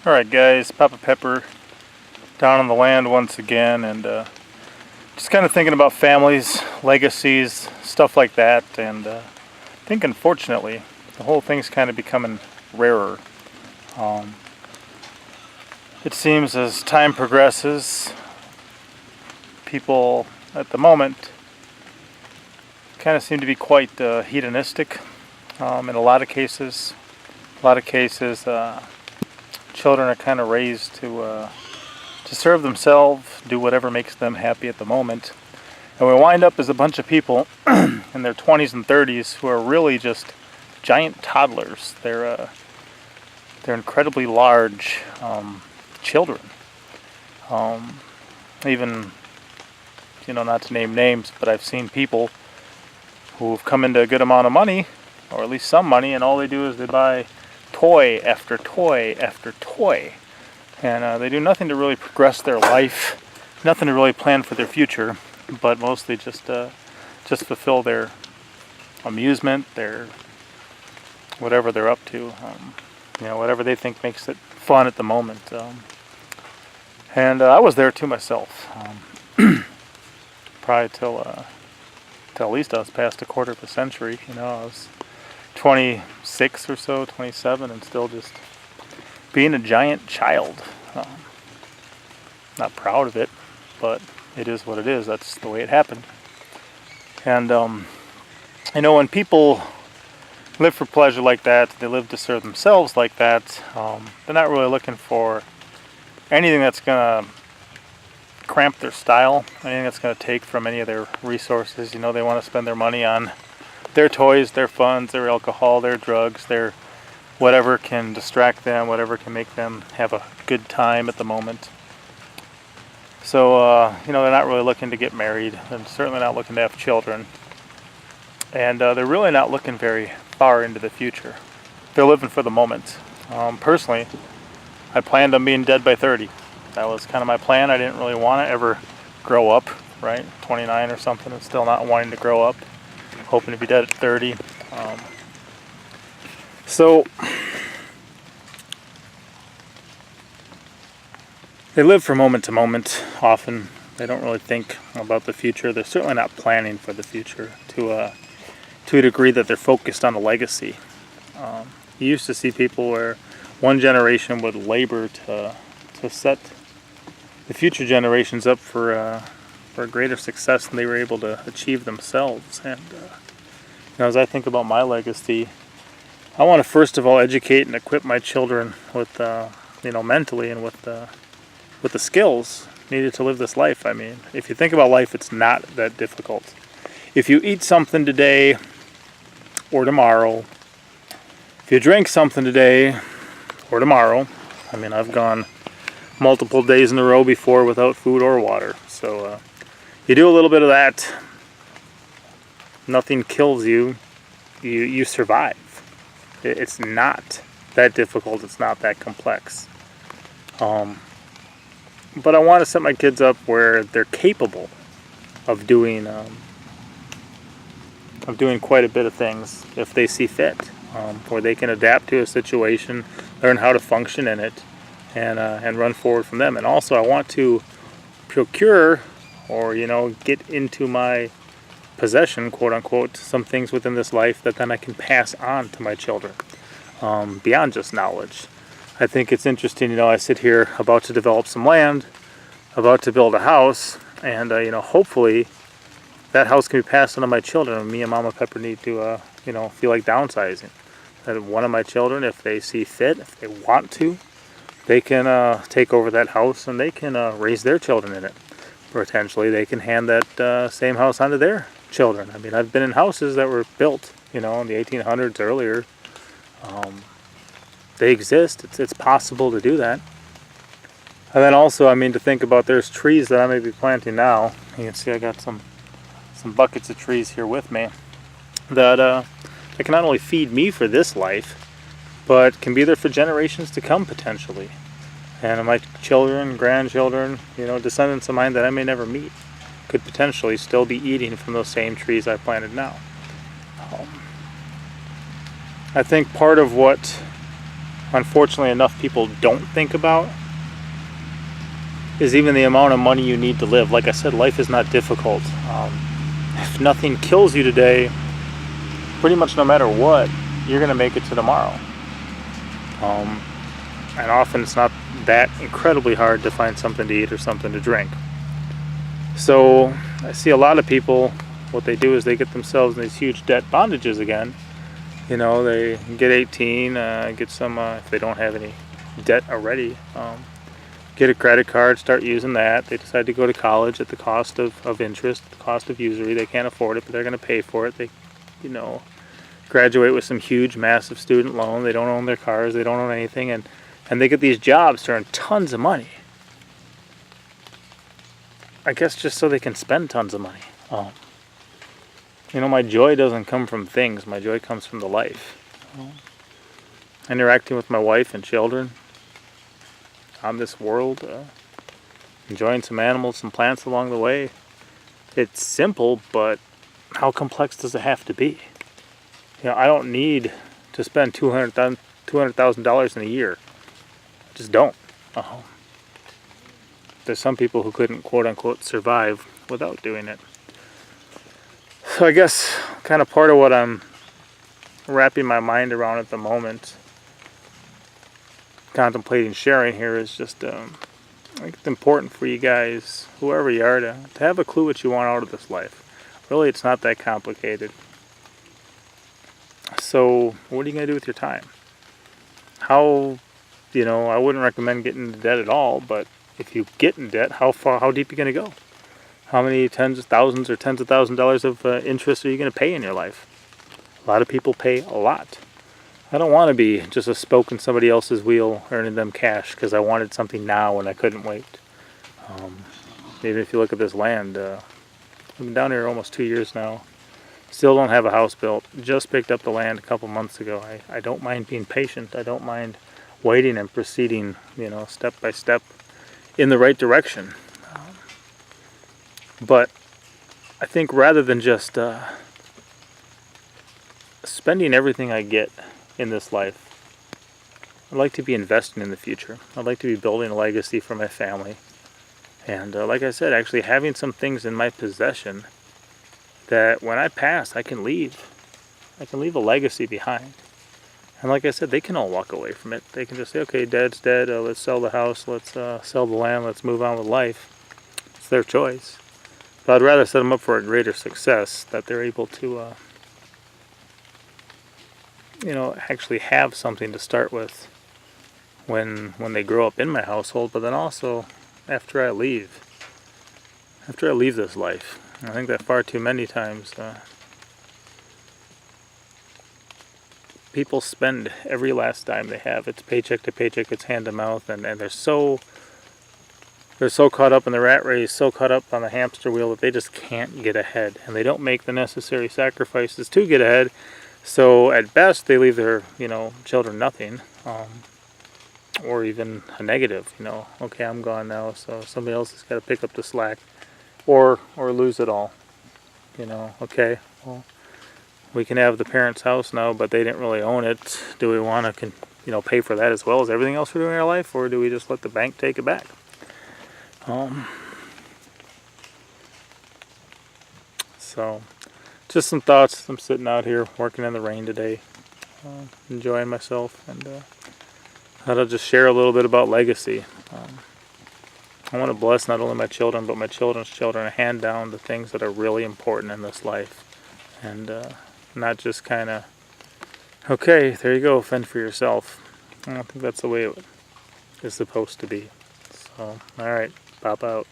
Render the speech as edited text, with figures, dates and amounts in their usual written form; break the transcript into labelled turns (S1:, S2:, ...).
S1: Alright guys, Papa Pepper down on the land once again, and just kind of thinking about families, legacies, stuff like that, and I think unfortunately the whole thing's kind of becoming rarer. Um, it seems as time progresses, people at the moment kind of seem to be quite hedonistic in a lot of cases. Children are kind of raised to serve themselves, do whatever makes them happy at the moment. And we wind up as a bunch of people in their 20s and 30s who are really just giant toddlers. They're incredibly large children. Even, not to name names, but I've seen people who've come into a good amount of money, or at least some money, and all they do is they buy toy after toy after toy. And they do nothing to really progress their life, nothing to really plan for their future, but mostly just fulfill their amusement, their whatever they're up to, whatever they think makes it fun at the moment. And I was there too myself, probably till at least I was past a quarter of a century. I was 26 or so, 27, and still just being a giant child. Not proud of it, but it is what it is. That's the way it happened. And when people live for pleasure like that, they live to serve themselves like that, they're not really looking for anything that's going to cramp their style, anything that's going to take from any of their resources. They want to spend their money on their toys, their funds, their alcohol, their drugs, their whatever can distract them, whatever can make them have a good time at the moment. So, they're not really looking to get married. They're certainly not looking to have children. And they're really not looking very far into the future. They're living for the moment. Personally, I planned on being dead by 30. That was kind of my plan. I didn't really want to ever grow up, right? 29 or something, and still not wanting to grow up. Hoping to be dead at 30. So they live from moment to moment often. They don't really think about the future. They're certainly not planning for the future to a degree that they're focused on a legacy. You used to see people where one generation would labor to set the future generations up for greater success than they were able to achieve themselves. And as I think about my legacy, I want to first of all educate and equip my children with, mentally and with the skills needed to live this life. I mean, if you think about life, it's not that difficult. If you eat something today or tomorrow, if you drink something today or tomorrow, I mean, I've gone multiple days in a row before without food or water. So you do a little bit of that, nothing kills you, you survive. It's not that difficult, it's not that complex. But I want to set my kids up where they're capable of doing quite a bit of things if they see fit, where they can adapt to a situation, learn how to function in it, and run forward from them. And also I want to procure or get into my possession, quote unquote, some things within this life that then I can pass on to my children, beyond just knowledge. I think it's interesting, I sit here about to develop some land, about to build a house, and hopefully that house can be passed on to my children. And me and Mama Pepper need to feel like downsizing. That one of my children, if they see fit, if they want to, they can take over that house and they can raise their children in it. Potentially they can hand that same house on to their children. I mean, I've been in houses that were built, in the 1800s earlier. They exist. It's possible to do that. And then also, to think about, there's trees that I may be planting now. You can see I got some buckets of trees here with me that can not only feed me for this life, but can be there for generations to come potentially. And my children, grandchildren, descendants of mine that I may never meet could potentially still be eating from those same trees I planted now. I think part of what unfortunately enough people don't think about is even the amount of money you need to live. Like I said, life is not difficult. If nothing kills you today, pretty much no matter what, you're going to make it to tomorrow. And often it's not that incredibly hard to find something to eat or something to drink. So I see a lot of people, what they do is they get themselves in these huge debt bondages again. You know, they get 18, get some, if they don't have any debt already, get a credit card, start using that. They decide to go to college at the cost of interest, the cost of usury. They can't afford it, but they're going to pay for it. They, graduate with some huge, massive student loan. They don't own their cars. They don't own anything. And they get these jobs to earn tons of money. I guess just so they can spend tons of money. My joy doesn't come from things. My joy comes from the life. Interacting with my wife and children on this world, enjoying some animals, some plants along the way. It's simple, but how complex does it have to be? I don't need to spend $200,000 in a year. I just don't. There's some people who couldn't, quote unquote, survive without doing it. So I guess kind of part of what I'm wrapping my mind around at the moment, contemplating sharing here, is just I think it's important for you guys, whoever you are, to have a clue what you want out of this life. Really, it's not that complicated. So what are you going to do with your time? I wouldn't recommend getting into debt at all, but if you get in debt, how deep are you going to go? How many tens of thousands or tens of thousands of dollars of interest are you going to pay in your life? A lot of people pay a lot. I don't want to be just a spoke in somebody else's wheel earning them cash because I wanted something now and I couldn't wait. Even if you look at this land, I've been down here almost 2 years now. Still don't have a house built. Just picked up the land a couple months ago. I don't mind being patient. I don't mind waiting and proceeding, step by step in the right direction. But I think rather than just spending everything I get in this life, I'd like to be investing in the future. I'd like to be building a legacy for my family. And like I said, actually having some things in my possession that when I pass, I can leave a legacy behind. And like I said, they can all walk away from it. They can just say, okay, Dad's dead, let's sell the house, let's sell the land, let's move on with life. It's their choice. But I'd rather set them up for a greater success, that they're able to, actually have something to start with when they grow up in my household, but then also after I leave this life. I think that far too many times people spend every last dime they have. It's paycheck to paycheck, it's hand to mouth, and they're so caught up in the rat race, so caught up on the hamster wheel that they just can't get ahead, and they don't make the necessary sacrifices to get ahead. So at best they leave their children nothing, or even a negative. Okay, I'm gone now, so somebody else has got to pick up the slack. Or lose it all. Okay, well, we can have the parents' house now, but they didn't really own it. Do we want to, pay for that as well as everything else we're doing in our life, or do we just let the bank take it back? So, just some thoughts. I'm sitting out here working in the rain today, enjoying myself, and thought I'll just share a little bit about legacy. I want to bless not only my children, but my children's children, and hand down the things that are really important in this life. And not just kind of, okay, there you go, fend for yourself. I don't think that's the way it is supposed to be. So, alright, pop out.